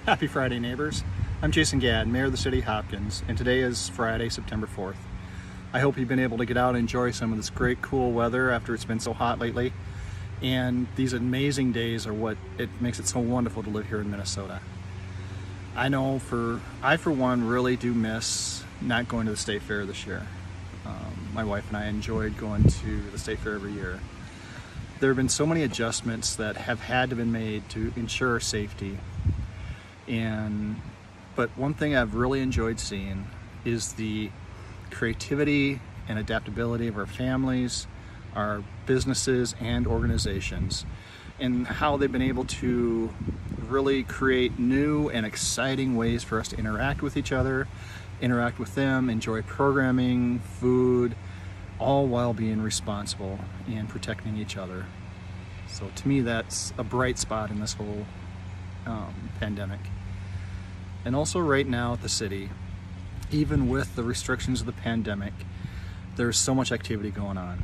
Happy Friday, neighbors. I'm Jason Gadd, Mayor of the City of Hopkins, and today is Friday, September 4th. I hope you've been able to get out and enjoy some of this great cool weather after it's been so hot lately. And these amazing days are what it makes it so wonderful to live here in Minnesota. I know I for one really do miss not going to the State Fair this year. My wife and I enjoyed going to the State Fair every year. There have been so many adjustments that have had to be made to ensure safety. But one thing I've really enjoyed seeing is the creativity and adaptability of our families, our businesses and organizations, and how they've been able to really create new and exciting ways for us to interact with each other, interact with them, enjoy programming, food, all while being responsible and protecting each other. So to me, that's a bright spot in this whole pandemic. And also right now at the city, even with the restrictions of the pandemic, there's so much activity going on.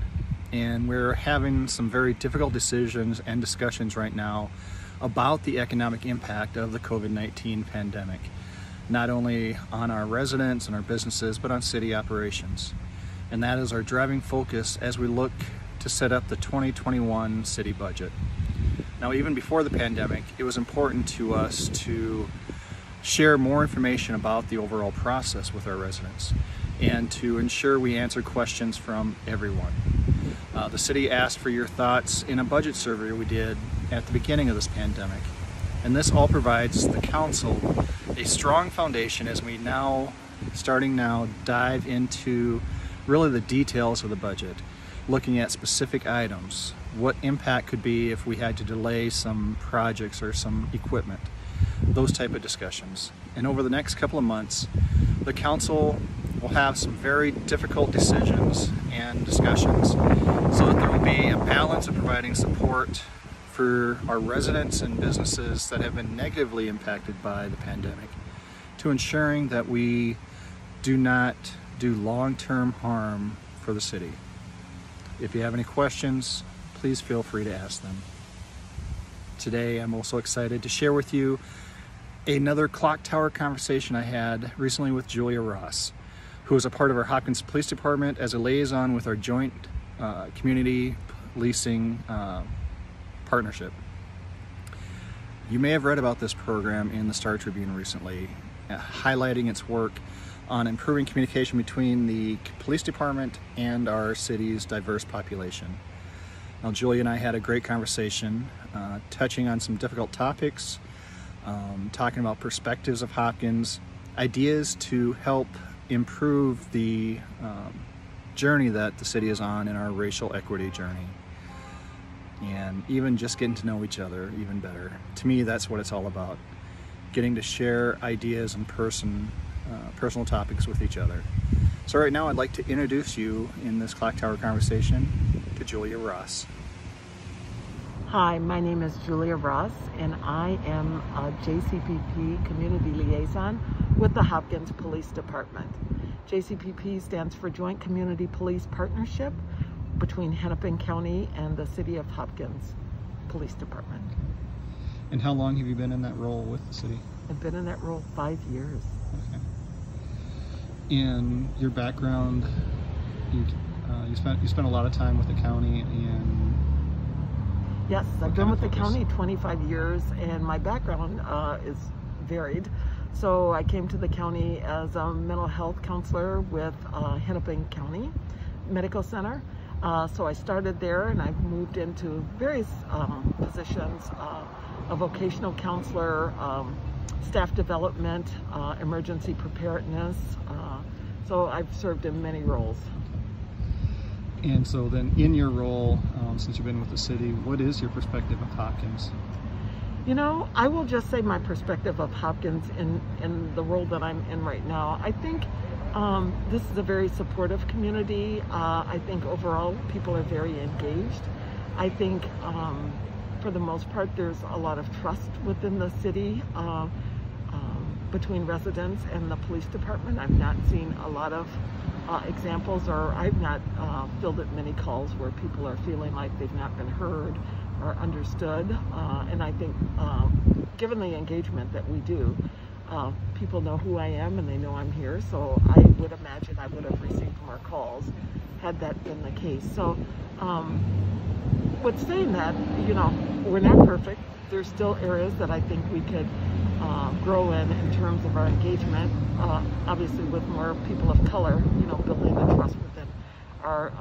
And we're having some very difficult decisions and discussions right now about the economic impact of the COVID-19 pandemic, not only on our residents and our businesses, but on city operations. And that is our driving focus as we look to set up the 2021 city budget. Now, even before the pandemic, it was important to us to share more information about the overall process with our residents and to ensure we answer questions from everyone. The city asked for your thoughts in a budget survey we did at the beginning of this pandemic. And this all provides the council a strong foundation as we starting now, dive into really the details of the budget, looking at specific items, what impact could be if we had to delay some projects or some equipment, those type of discussions. And over the next couple of months, the council will have some very difficult decisions and discussions so that there will be a balance of providing support for our residents and businesses that have been negatively impacted by the pandemic, to ensuring that we do not do long-term harm for the city. If you have any questions, please feel free to ask them. Today, I'm also excited to share with you another clock tower conversation I had recently with Julia Ross, who is a part of our Hopkins Police Department as a liaison with our joint community policing partnership. You may have read about this program in the Star Tribune recently, highlighting its work on improving communication between the police department and our city's diverse population. Now, Julia and I had a great conversation, touching on some difficult topics, talking about perspectives of Hopkins, ideas to help improve the journey that the city is on in our racial equity journey, and even just getting to know each other even better. To me, that's what it's all about, getting to share ideas and personal topics with each other. So right now I'd like to introduce you in this clock tower conversation to Julia Ross. Hi, my name is Julia Ross, and I am a JCPP Community Liaison with the Hopkins Police Department. JCPP stands for Joint Community Police Partnership between Hennepin County and the City of Hopkins Police Department. And how long have you been in that role with the city? I've been in that role 5 years. Okay. And your background, you spent a lot of time with the county, and yes, I've been with the county 25 years, and my background is varied. So I came to the county as a mental health counselor with Hennepin County Medical Center. So I started there, and I've moved into various positions, a vocational counselor, staff development, emergency preparedness. So I've served in many roles. And so then in your role, since you've been with the city, what is your perspective of Hopkins? You know, I will just say my perspective of Hopkins in the role that I'm in right now. I think this is a very supportive community. I think overall people are very engaged. I think for the most part there's a lot of trust within the city between residents and the police department. I've not seen a lot of examples, or I've not fielded many calls where people are feeling like they've not been heard are understood, and I think given the engagement that we do, people know who I am and they know I'm here, so I would imagine I would have received more calls had that been the case. So with saying that, you know, we're not perfect. There's still areas that I think we could grow in terms of our engagement, obviously with more people of color, you know, building the trust within our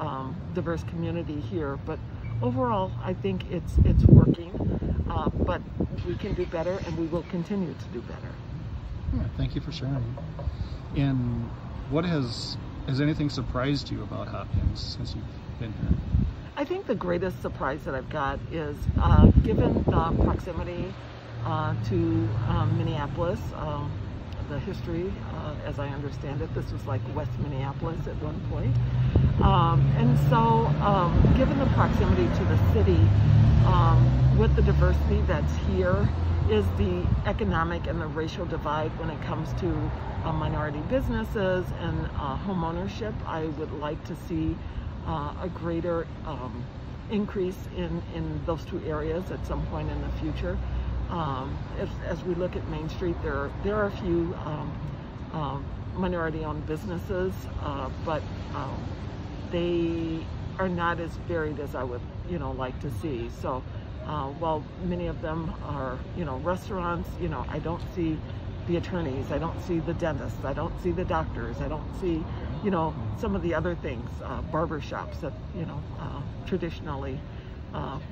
diverse community here. But overall, I think it's working, but we can do better, and we will continue to do better. Yeah, thank you for sharing. And what has anything surprised you about Hopkins since you've been here? I think the greatest surprise that I've got is given the proximity to Minneapolis, the history, as I understand it, this was like West Minneapolis at one point. And so given the proximity to the city, with the diversity that's here, is the economic and the racial divide when it comes to minority businesses and home ownership. I would like to see a greater increase in those two areas at some point in the future. As we look at Main Street, there are a few minority-owned businesses, but they are not as varied as I would, you know, like to see. So while many of them are, you know, restaurants, you know, I don't see the attorneys, I don't see the dentists, I don't see the doctors, I don't see, you know, some of the other things, barber shops that, you know, traditionally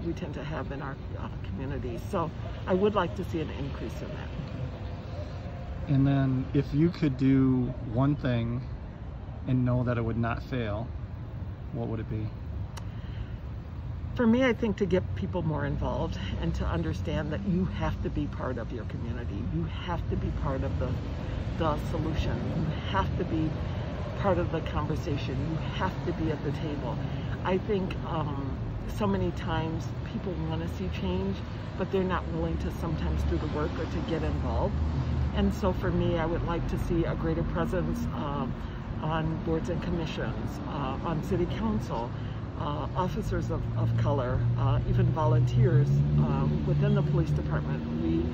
we tend to have in our community. So I would like to see an increase in that. And then if you could do one thing and know that it would not fail, what would it be? For me, I think to get people more involved and to understand that you have to be part of your community. You have to be part of the solution. You have to be part of the conversation. You have to be at the table. I think so many times people want to see change, but they're not willing to sometimes do the work or to get involved. And so for me, I would like to see a greater presence on boards and commissions, on city council, officers of color, even volunteers within the police department. We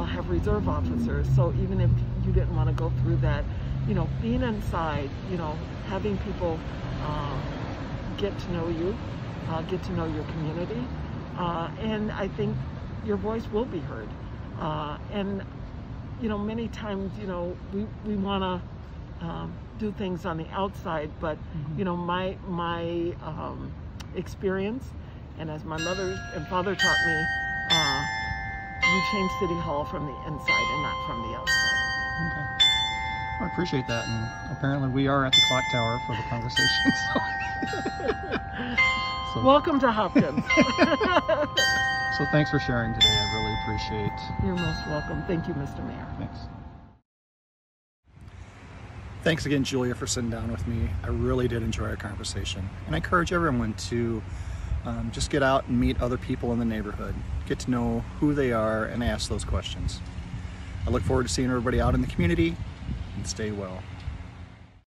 have reserve officers, so even if you didn't want to go through that, you know, being inside, you know, having people get to know you, get to know your community, and I think your voice will be heard. And you know, many times, you know, we want to do things on the outside, but you know, my experience, and as my mother and father taught me, you change City Hall from the inside and not from the outside. Okay. Well, I appreciate that, and apparently we are at the clock tower for the conversation. So welcome to Hopkins. So thanks for sharing today. I really appreciate. You're most welcome. Thank you, Mr. Mayor. Thanks. Thanks again, Julia, for sitting down with me. I really did enjoy our conversation. And I encourage everyone to just get out and meet other people in the neighborhood. Get to know who they are and ask those questions. I look forward to seeing everybody out in the community, and stay well.